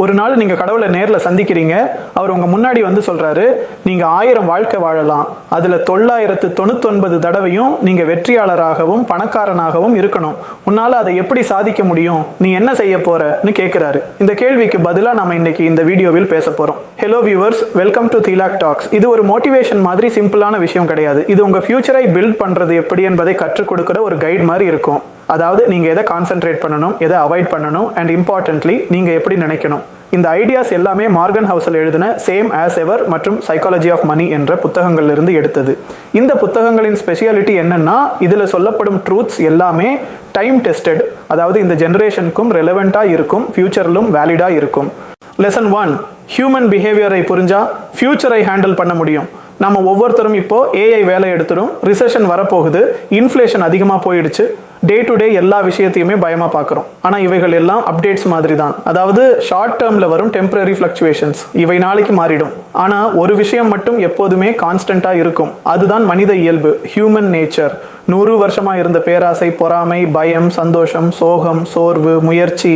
ஒரு நாள் நீங்க கடவுளை நேர்ல சந்திக்கிறீங்க. அவர் உங்க முன்னாடி வந்து சொல்றாரு, நீங்க 1000 வாழ்க்கை வாழலாம், அதுல 999 தடவையும் நீங்க வெற்றியாளராகவும் பணக்காரனாகவும் இருக்கணும். உன்னால அதை எப்படி சாதிக்க முடியும், நீ என்ன செய்ய போறன்னு கேட்கிறாரு. இந்த கேள்விக்கு பதிலா நாம இன்னைக்கு இந்த வீடியோவில் பேச போறோம். Hello viewers, welcome to Tilak talks. இது ஒரு மோட்டிவேஷன் மாதிரி சிம்பிளான விஷயம் கிடையாது. இது உங்க ஃபியூச்சரை பில்ட் பண்றது எப்படி என்பதை கற்றுக் கொடுக்கிற ஒரு கைட் மாதிரி இருக்கும். அதாவது நீங்க எதை கான்சென்ட்ரேட் பண்ணணும், எதை அவாய்ட் பண்ணணும், அண்ட் இம்பார்ட்டன்ட்லி நீங்க எப்படி நினைக்கணும். இந்த ஐடியாஸ் எல்லாமே மார்கன் ஹவுசல் எழுதின சேம் ஆஸ் எவர் மற்றும் சைக்காலஜி ஆஃப் மணி என்ற புத்தகங்கள்ல இருந்து எடுத்தது. இந்த புத்தகங்களின் ஸ்பெஷாலிட்டி என்னன்னா, இதுல சொல்லப்படும் ட்ரூத்ஸ் எல்லாமே டைம் டெஸ்டட், அதாவது இந்த ஜெனரேஷனுக்கும் ரெலவெண்டா இருக்கும், ஃபியூச்சரிலும் வேலிடா இருக்கும். லெசன் 1, ஹியூமன் பிஹேவியரை புரிஞ்சா ஃபியூச்சரை ஹேண்டில் பண்ண முடியும். நம்ம ஒவ்வொருத்தரும் இப்போ ஏஐ வேலை எடுத்துடும், ரிசெஷன் வரப்போகுது, இன்ஃப்ளேஷன் அதிகமாக போயிடுச்சு, டே டு டே எல்லா விஷயத்தையுமே பயமா பார்க்குறோம். ஆனால் இவைகள் எல்லாம் அப்டேட்ஸ் மாதிரி தான், அதாவது ஷார்ட் டேர்ம்ல வரும் டெம்பரரி ஃப்ளக்சுவேஷன்ஸ். இவை நாளைக்கு மாறிடும். ஆனால் ஒரு விஷயம் மட்டும் எப்போதுமே கான்ஸ்டண்டா இருக்கும், அதுதான் மனித இயல்பு, ஹியூமன் நேச்சர். 100 வருஷமா இருந்த பேராசை, பொறாமை, பயம், சந்தோஷம், சோகம், சோர்வு, முயற்சி,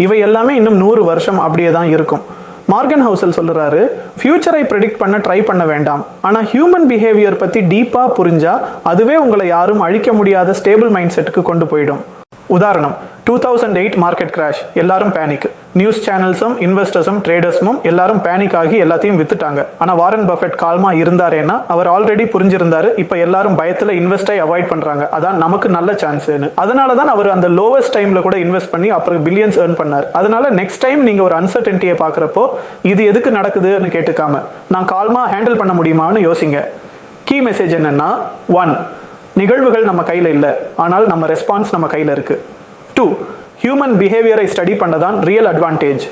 இவை எல்லாமே இன்னும் 100 வருஷம் அப்படியே தான் இருக்கும். மார்கன் ஹவுசல் சொல்றாரு, ஃபியூச்சரை ப்ரெடிக்ட் பண்ண ட்ரை பண்ண வேண்டாம், ஆனால் ஹியூமன் பிஹேவியர் பற்றி டீப்பாக புரிஞ்சா அதுவே உங்களை யாரும் அழிக்க முடியாத ஸ்டேபிள் மைண்ட் செட்டுக்கு கொண்டு போயிடும். உதாரணம், 2008 மார்க்கெட் கிராஷ், எல்லாரும் பேனிக். நியூஸ் சேனல்ஸும் இன்வெஸ்டர்ஸும் ட்ரேடர்ஸும் எல்லாரும் பேனிக் ஆகி எல்லாத்தையும் வித்துட்டாங்க. ஆனால் வாரன் பஃபெட் கால்மா இருந்தாரேன்னா அவர் ஆல்ரெடி புரிஞ்சிருந்தாரு, இப்போ எல்லாரும் பயத்தில் இன்வெஸ்டை அவாய்ட் பண்றாங்க, அதான் நமக்கு நல்ல சான்ஸ்னு. அதனால தான் அவர் அந்த லோவஸ்ட் டைம்ல கூட இன்வெஸ்ட் பண்ணி அப்புறம் பில்லியன்ஸ் ஏர்ன் பண்ணார். அதனால நெக்ஸ்ட் டைம் நீங்க ஒரு அன்சர்டன்டியை பார்க்குறப்போ இது எதுக்கு நடக்குதுன்னு கேட்டுக்காம நான் கால்மா ஹேண்டில் பண்ண முடியுமான்னு யோசிங்க. கீ மெசேஜ் என்னன்னா, 1, நிகழ்வுகள் நம்ம கையில் இல்லை, ஆனால் நம்ம ரெஸ்பான்ஸ் நம்ம கையில் இருக்கு. 2, ஹியூமன் பிஹேவியரை ஸ்டடி பண்ணதான் ரியல் அட்வான்டேஜ்.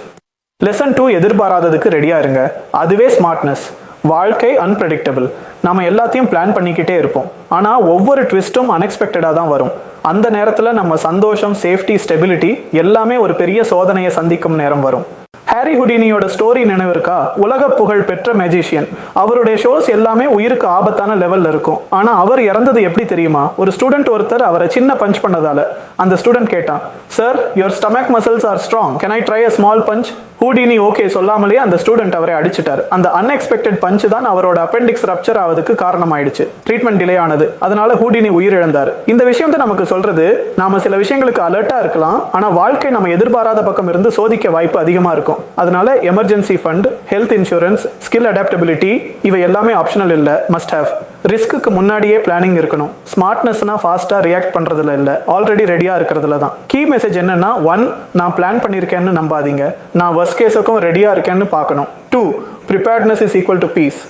லெசன் 2, எதிர்பாராததுக்கு ரெடியா இருங்க, அதுவே ஸ்மார்ட்னஸ். வாழ்க்கை அன்பிரடிக்டபிள், நம்ம எல்லாத்தையும் பிளான் பண்ணிக்கிட்டே இருப்போம், ஆனால் ஒவ்வொரு ட்விஸ்ட்டும் அன்எக்ஸ்பெக்டடாக தான் வரும். அந்த நேரத்தில் நம்ம சந்தோஷம், சேஃப்டி, ஸ்டெபிலிட்டி எல்லாமே ஒரு பெரிய சோதனையை சந்திக்கும் நேரம் வரும். ஹாரி ஹுடினியோட ஸ்டோரி நினைவு இருக்கா? உலக புகழ் பெற்ற மேஜிஷியன். அவருடைய ஷோஸ் எல்லாமே உயிருக்கு ஆபத்தான லெவல்ல இருக்கும். ஆனா அவர் இறந்தது எப்படி தெரியுமா? ஒரு ஸ்டூடெண்ட் ஒருத்தர் அவரை சின்ன பஞ்ச் பண்ணதால. அந்த ஸ்டூடெண்ட் கேட்டான், sir, your stomach muscles are strong, can I try a small punch? Houdini okay சொல்லாமலே அந்த ஸ்டூடெண்ட் அவரை அடிச்சிட்டார். அந்த அன்எக்ஸ்பெக்டட் பஞ்ச் தான் அவரோட அப்பெண்டிக்ஸ் ரப்சர் ஆவதுக்கு காரணமாயிடுச்சு. ட்ரீட்மெண்ட் டிலே ஆனது. அதனால ஹூடினி உயிரிழந்தார். இந்த விஷயம் தான் நமக்கு சொல்றது, நாம சில விஷயங்களுக்கு அலர்ட்டா இருக்கலாம், ஆனா வாழ்க்கை நம்ம எதிர்பாராத பக்கம் இருந்து சோதிக்க வாய்ப்பு அதிகமா இருக்கும். அதனால emergency fund, health insurance, skill adaptability, இவை எல்லாமே ஆப்ஷனல் இல்ல, மஸ்ட் ஹேவ். ரிஸ்க்கு முன்னாடியே பிளானிங் இருக்கணும். ஸ்மார்ட்னஸ்னா ஃபாஸ்டா ரியாக்ட் பண்றதுல இல்ல, ஆல்ரெடி ரெடியா இருக்கிறதுல தான். கீ மெசேஜ் என்னன்னா, 1, நான் பிளான் பண்ணியிருக்கேன்னு நம்பாதீங்க, நான் வர்ஸ்ட் கேஸுக்கும் ரெடியா இருக்கேன்னு பார்க்கணும். 2, preparedness is equal to peace.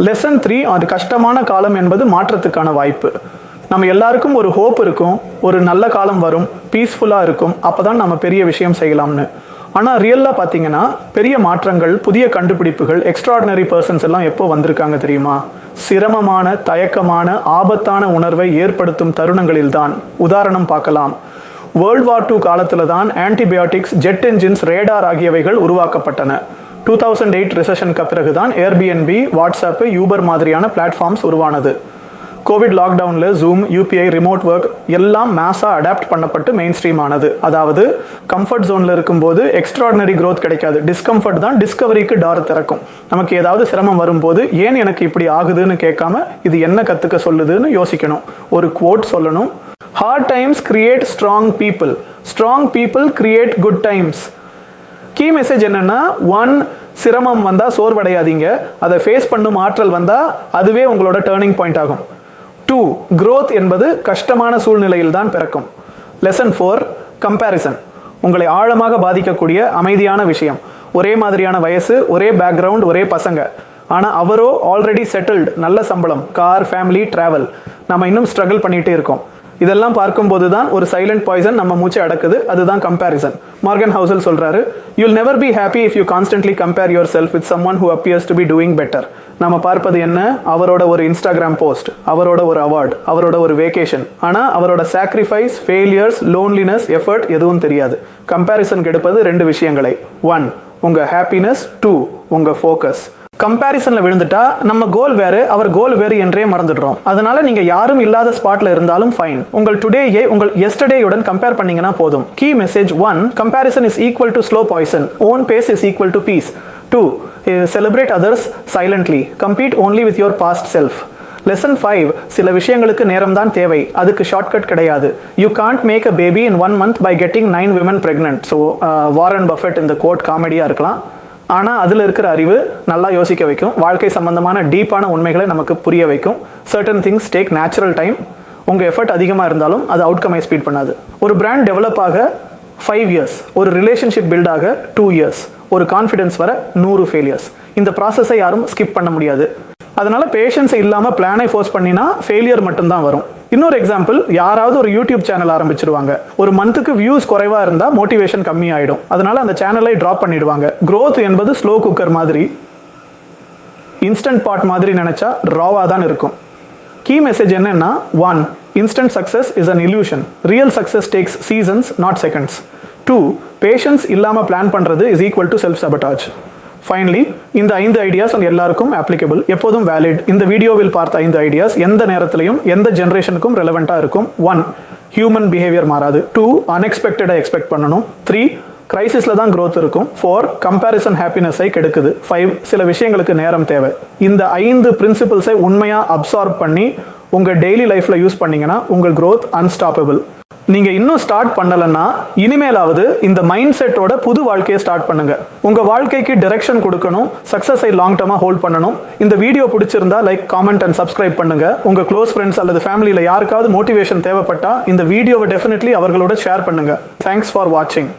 Lesson 3, அது கஷ்டமான காலம் என்பது மாற்றத்துக்கான வாய்ப்பு. நம்ம எல்லாருக்கும் ஒரு ஹோப் இருக்கும், ஒரு நல்ல காலம் வரும், பீஸ்ஃபுல்லா இருக்கும், அப்பதான் நம்ம பெரிய விஷயம் செய்யலாம்னு. ஆனால் ரியலாக பார்த்தீங்கன்னா பெரிய மாற்றங்கள், புதிய கண்டுபிடிப்புகள், எக்ஸ்ட்ராடினரி பர்சன்ஸ் எல்லாம் எப்போ வந்திருக்காங்க தெரியுமா? சிரமமான, தயக்கமான, ஆபத்தான உணர்வை ஏற்படுத்தும் தருணங்களில் தான். உதாரணம் பார்க்கலாம். வேர்ல்ட் வார் 2 காலத்தில் தான் ஆன்டிபயோட்டிக்ஸ், ஜெட் என்ஜின்ஸ், ரேடார் ஆகியவைகள் உருவாக்கப்பட்டன. 2008 ரிசெஷனுக்கு பிறகுதான் ஏர்பிஎன்பி, வாட்ஸ்அப், யூபர் மாதிரியான பிளாட்ஃபார்ம்ஸ் உருவானது. கோவிட் லாக்டவுனில் ஜூம், யூபிஐ, ரிமோட் ஒர்க் எல்லாம் மேஸாக அடாப்ட் பண்ணப்பட்டு மெயின் ஸ்ட்ரீம் ஆனது. அதாவது கம்ஃபர்ட் ஜோனில் இருக்கும்போது எக்ஸ்ட்ராடினரி க்ரோத் கிடைக்காது, டிஸ்கம்ஃபர்ட் தான் டிஸ்கவரிக்கு டார் திறக்கும். நமக்கு ஏதாவது சிரமம் வரும்போது ஏன் எனக்கு இப்படி ஆகுதுன்னு கேட்காம இது என்ன கற்றுக்க சொல்லுதுன்னு யோசிக்கணும். ஒரு குவோட் சொல்லணும், hard times create strong people, strong people create good times. Key message என்னன்னா, 1, சிரமம் வந்தால் சோர்வடையாதீங்க, அதை ஃபேஸ் பண்ணும் ஆற்றல் வந்தால் அதுவே உங்களோட டேர்னிங் பாயிண்ட் ஆகும். 2, growth என்பது கஷ்டமான சூழ்நிலையில் தான் பிறக்கும். Lesson 4, comparison. உங்களை ஆழமாக பாதிக்கக்கூடிய அமைதியான விஷயம். ஒரே மாதிரியான வயசு, ஒரே பேக்ரவுண்ட், ஒரே பசங்க, ஆனால் அவரோ ஆல்ரெடி செட்டில்டு, நல்ல சம்பளம், கார், ஃபேமிலி, டிராவல். நம்ம இன்னும் ஸ்ட்ரகிள் பண்ணிகிட்டே இருக்கோம். இதெல்லாம் பார்க்கும்போது தான் ஒரு சைலண்ட் பாய்சன் நம்ம மூச்சை அடக்குது, அதுதான் கம்பேரிசன். மார்கன் ஹவுசல் சொல்றாரு, you'll never be happy if you constantly compare yourself with someone who appears to be doing better. நம்ம பார்ப்பது என்ன? அவரோட ஒரு இன்ஸ்டாகிராம் போஸ்ட், அவரோட ஒரு அவார்ட், அவரோட ஒரு வேகேஷன். ஆனால் அவரோட சாக்ரிஃபைஸ், ஃபெயிலியர்ஸ், லோன்லினஸ், எஃபர்ட் எதுவும் தெரியாது. கம்பேரிசன் கெடுப்பது 2 விஷயங்களை. 1, உங்க ஹாப்பினஸ். 2, உங்க ஃபோக்கஸ். கம்பேரிசன்ல விழுந்துட்டா நம்ம கோல் வேறு அவர் கோல் வேறு என்றே மறந்துடுறோம். அதனால நீங்க யாரும் இல்லாத ஸ்பாட்ல இருந்தாலும் ஃபைன். உங்கள் டுடேயை உங்கள் எஸ்டர்டேயுடன் கம்பேர் பண்ணீங்கன்னா போதும். Key message 1, comparison is equal to slow poison, own pace is equal to peace. 2, celebrate others silently, compete only with your past self. Lesson 5, சில விஷயங்களுக்கு நேரம் தான் தேவை, அதுக்கு ஷார்ட்கட் கிடையாது. You can't make a baby in 1 month by getting 9 women pregnant. So Warren Buffett இந்த quote காமெடியாக இருக்கலாம், ஆனால் அதில் இருக்கிற அறிவு நல்லா யோசிக்க வைக்கும். வாழ்க்கை சம்பந்தமான டீப்பான உண்மைகளை நமக்கு புரிய வைக்கும். Certain things take natural time. உங்கள் எஃபர்ட் அதிகமாக இருந்தாலும் அது அவுட்கமை ஸ்பீட் பண்ணாது. ஒரு பிராண்ட் டெவலப் ஆக 5 years, ஒரு ரிலேஷன்ஷிப் பில்ட் ஆக 2 years, ஒரு கான்ஃபிடன்ஸ் வர 100 ஃபெயிலியர்ஸ். இந்த ப்ராசஸை யாரும் ஸ்கிப் பண்ண முடியாது. அதனால பேஷன்ஸ் இல்லாமல் பிளானை ஃபோர்ஸ் பண்ணினா ஃபெயிலியர் மட்டும்தான் வரும். இன்னொரு எக்ஸாம்பிள், யாராவது ஒரு யூடியூப் சேனல் ஆரம்பிச்சிருவாங்க. ஒரு மந்த்துக்கு வியூஸ் குறைவாக இருந்தால் மோட்டிவேஷன் கம்மி ஆகிடும். அதனால அந்த சேனலை ட்ராப் பண்ணிடுவாங்க. க்ரோத் என்பது ஸ்லோ குக்கர் மாதிரி, இன்ஸ்டன்ட் பாட் மாதிரி நினைச்சா ராவாக தான் இருக்கும். கீ மெசேஜ் என்னன்னா, 1, instant success is an illusion, real success takes seasons not seconds. 2, patience இல்லாமல் பிளான் பண்ணுறது is equal to self sabotage. Finally, இந்த 5 ஐடியாஸ் எல்லாருக்கும் அப்ளிகபிள், எப்போதும் வேலிட். இந்த வீடியோவில் பார்த்த 5 ஐடியாஸ் எந்த நேரத்திலையும் எந்த ஜென்ரேஷனுக்கும் ரெலவெண்ட்டாக இருக்கும். 1, ஹியூமன் பிஹேவியர் மாறாது. 2, அன்எக்ஸ்பெக்டடாக எக்ஸ்பெக்ட் பண்ணணும். 3, கிரைசிஸில் தான் க்ரோத் இருக்கும். 4, கம்பேரிசன் ஹாப்பினஸை கெடுக்குது. 5, சில விஷயங்களுக்கு நேரம் தேவை. இந்த 5 பிரின்சிபிள்ஸை உண்மையாக அப்சார்ப் பண்ணி உங்கள் டெய்லி லைஃப்பில் யூஸ் பண்ணிங்கன்னா உங்கள் க்ரோத் அன்ஸ்டாப்பபிள். நீங்கள் இன்னும் ஸ்டார்ட் பண்ணலைன்னா இனிமேலாவது இந்த மைண்ட் செட்டோட புது வாழ்க்கையை ஸ்டார்ட் பண்ணுங்க. உங்கள் வாழ்க்கைக்கு டைரக்ஷன் கொடுக்கணும், சக்ஸஸை லாங் டர்மாக ஹோல்ட் பண்ணணும். இந்த வீடியோ பிடிச்சிருந்தா லைக், காமெண்ட் அண்ட் சப்ஸ்கிரைப் பண்ணுங்க. உங்கள் க்ளோஸ் ஃப்ரெண்ட்ஸ் அல்லது ஃபேமிலியில் யாருக்காவது மோட்டிவேஷன் தேவைப்பட்டா இந்த வீடியோவை டெஃபினெட்லி அவர்களோட ஷேர் பண்ணுங்க. தேங்க்ஸ் ஃபார் வாட்சிங்.